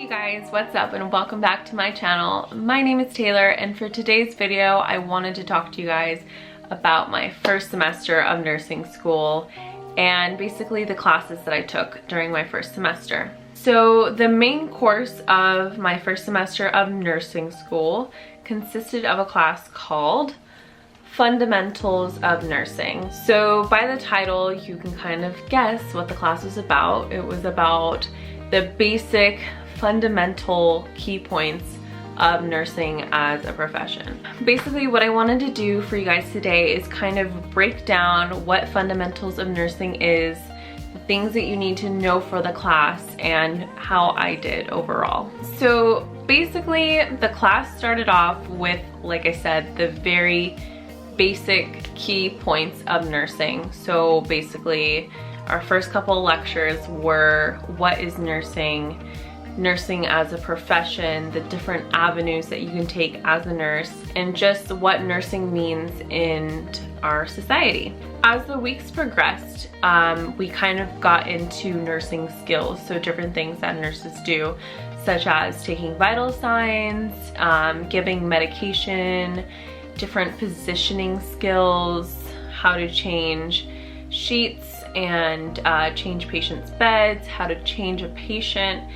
You guys, what's up and welcome back to my channel. My name is Taylor and for today's video I wanted to talk to you guys about my first semester of nursing school and basically the classes that I took during my first semester. So the main course of my first semester of nursing school consisted of a class called Fundamentals of Nursing. So by the title you can kind of guess what the class was about. It was about the basic fundamental key points of nursing as a profession. Basically what I wanted to do for you guys today is kind of break down what fundamentals of nursing is, the things that you need to know for the class, and how I did overall. So basically the class started off with, like I said, the very basic key points of nursing. So basically our first couple of lectures were what is nursing, nursing as a profession, the different avenues that you can take as a nurse, and just what nursing means in our society. As the weeks progressed, we kind of got into nursing skills, so different things that nurses do, such as taking vital signs, giving medication, different positioning skills, how to change sheets and change patients' beds, how to change a patient,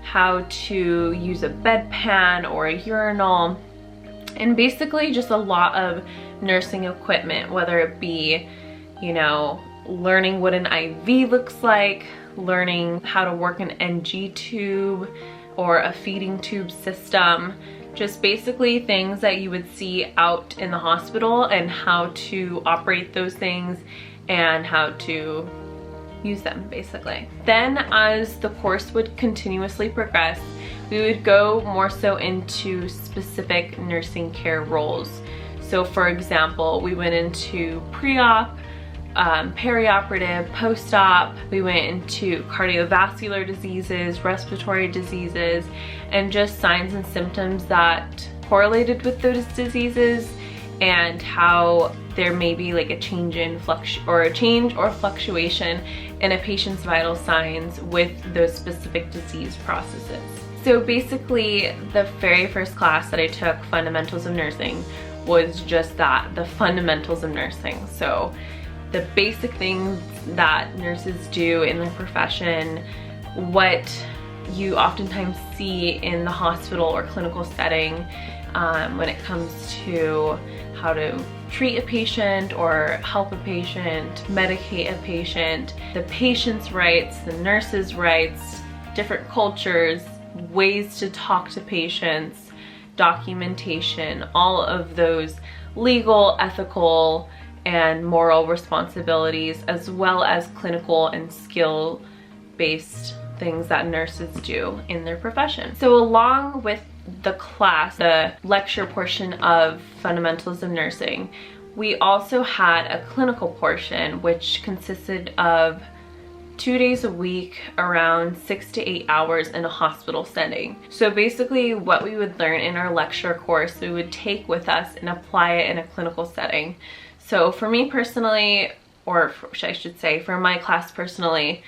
how to use a bedpan or a urinal, and basically just a lot of nursing equipment, whether it be, you know, learning what an IV looks like, learning how to work an NG tube or a feeding tube system, just basically things that you would see out in the hospital and how to operate those things and how to use them basically. Then as the course would continuously progress, we would go more so into specific nursing care roles. So for example, we went into pre-op, perioperative, post-op, we went into cardiovascular diseases, respiratory diseases, and just signs and symptoms that correlated with those diseases and how there may be like a change or fluctuation in a patient's vital signs with those specific disease processes. So basically the very first class that I took, Fundamentals of Nursing, was just that, the fundamentals of nursing. So the basic things that nurses do in their profession, what you oftentimes see in the hospital or clinical setting when it comes to how to treat a patient or help a patient, medicate a patient, the patient's rights, the nurse's rights, different cultures, ways to talk to patients, documentation, all of those legal, ethical, and moral responsibilities, as well as clinical and skill-based things that nurses do in their profession. So along with the class, the lecture portion of Fundamentals of Nursing, we also had a clinical portion which consisted of 2 days a week, around 6 to 8 hours in a hospital setting. So basically what we would learn in our lecture course, we would take with us and apply it in a clinical setting. So for me personally, or I should say for my class personally,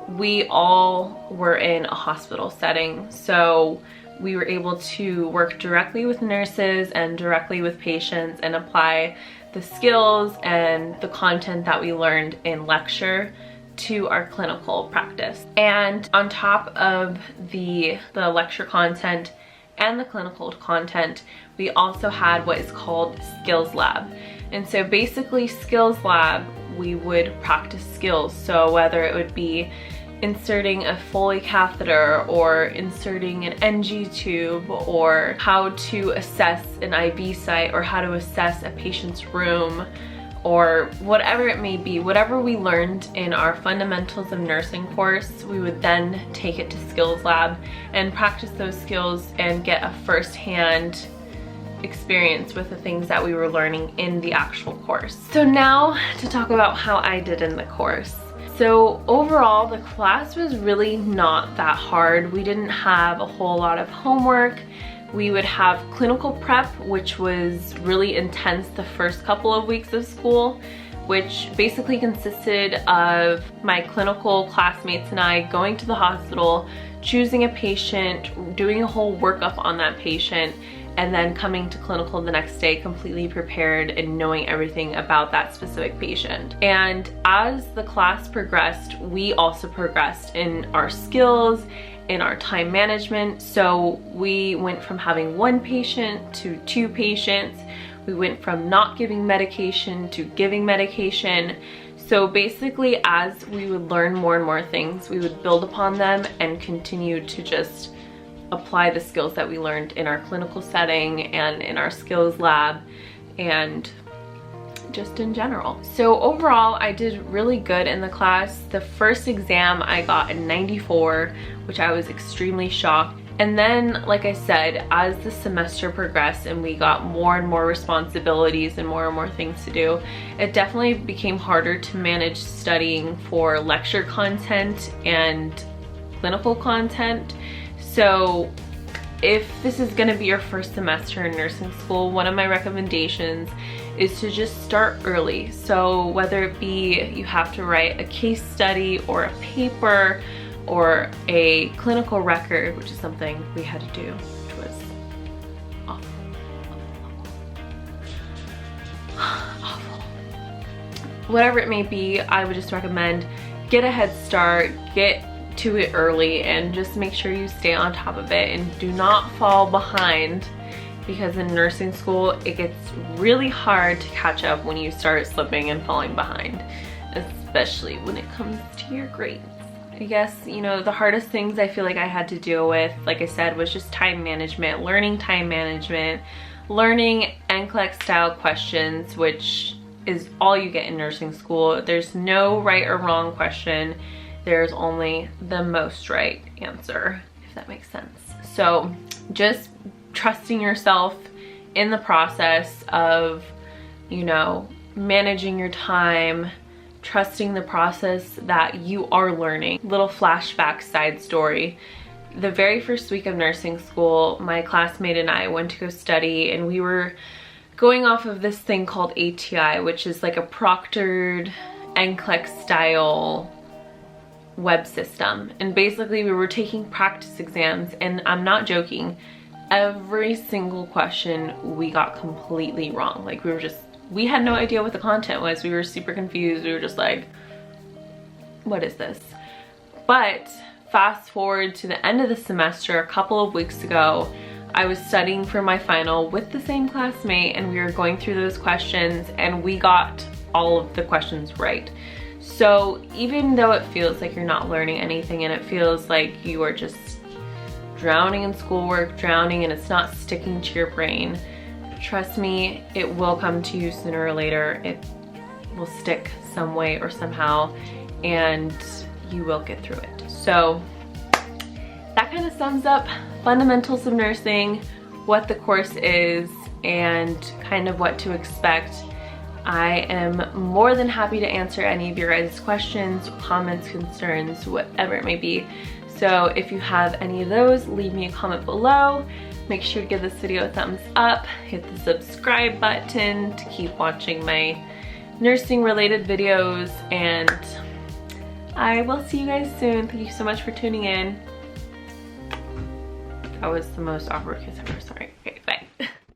we all were in a hospital setting. So we were able to work directly with nurses and directly with patients and apply the skills and the content that we learned in lecture to our clinical practice. And on top of the lecture content and the clinical content, we also had what is called Skills Lab. And so basically Skills Lab, we would practice skills. So whether it would be inserting a Foley catheter or inserting an NG tube, or how to assess an IV site, or how to assess a patient's room, or whatever it may be, whatever we learned in our Fundamentals of Nursing course, we would then take it to Skills Lab and practice those skills and get a first-hand experience with the things that we were learning in the actual course. So now to talk about how I did in the course. So overall, the class was really not that hard. We didn't have a whole lot of homework. We would have clinical prep, which was really intense the first couple of weeks of school, which basically consisted of my clinical classmates and I going to the hospital, choosing a patient, doing a whole workup on that patient, and then coming to clinical the next day completely prepared and knowing everything about that specific patient. And as the class progressed, we also progressed in our skills, in our time management. So we went from having 1 patient to 2 patients. We went from not giving medication to giving medication. So basically, as we would learn more and more things, we would build upon them and continue to just apply the skills that we learned in our clinical setting and in our skills lab and just in general. So overall, I did really good in the class. The first exam I got a 94, which I was extremely shocked. And then, like I said, as the semester progressed and we got more and more responsibilities and more things to do, it definitely became harder to manage studying for lecture content and clinical content. So if this is gonna be your first semester in nursing school, one of my recommendations is to just start early. So whether it be you have to write a case study or a paper or a clinical record, which is something we had to do, which was awful. Whatever it may be, I would just recommend get a head start, get to it early, and just make sure you stay on top of it and do not fall behind, because in nursing school it gets really hard to catch up when you start slipping and falling behind, especially when it comes to your grades. I guess, you know, the hardest things I feel like I had to deal with, like I said, was just time management, learning NCLEX style questions, which is all you get in nursing school. There's no right or wrong question. There's only the most right answer, if that makes sense. So just trusting yourself in the process of, you know, managing your time, trusting the process that you are learning. Little flashback side story. The very first week of nursing school, my classmate and I went to go study, and we were going off of this thing called ATI, which is like a proctored NCLEX style web system. And basically we were taking practice exams, and I'm not joking, every single question we got completely wrong. Like we had no idea what the content was. We were super confused. We were just like, what is this? But fast forward to the end of the semester, a couple of weeks ago, I was studying for my final with the same classmate, and we were going through those questions, and we got all of the questions right. So even though it feels like you're not learning anything and it feels like you are just drowning in schoolwork, drowning, and it's not sticking to your brain, trust me, it will come to you sooner or later. It will stick some way or somehow, and you will get through it. So that kind of sums up fundamentals of nursing, what the course is, and kind of what to expect. I am more than happy to answer any of your guys' questions, comments, concerns, whatever it may be. So if you have any of those, leave me a comment below. Make sure to give this video a thumbs up, hit the subscribe button to keep watching my nursing related videos, and I will see you guys soon. Thank you so much for tuning in. That was the most awkward kiss ever, sorry.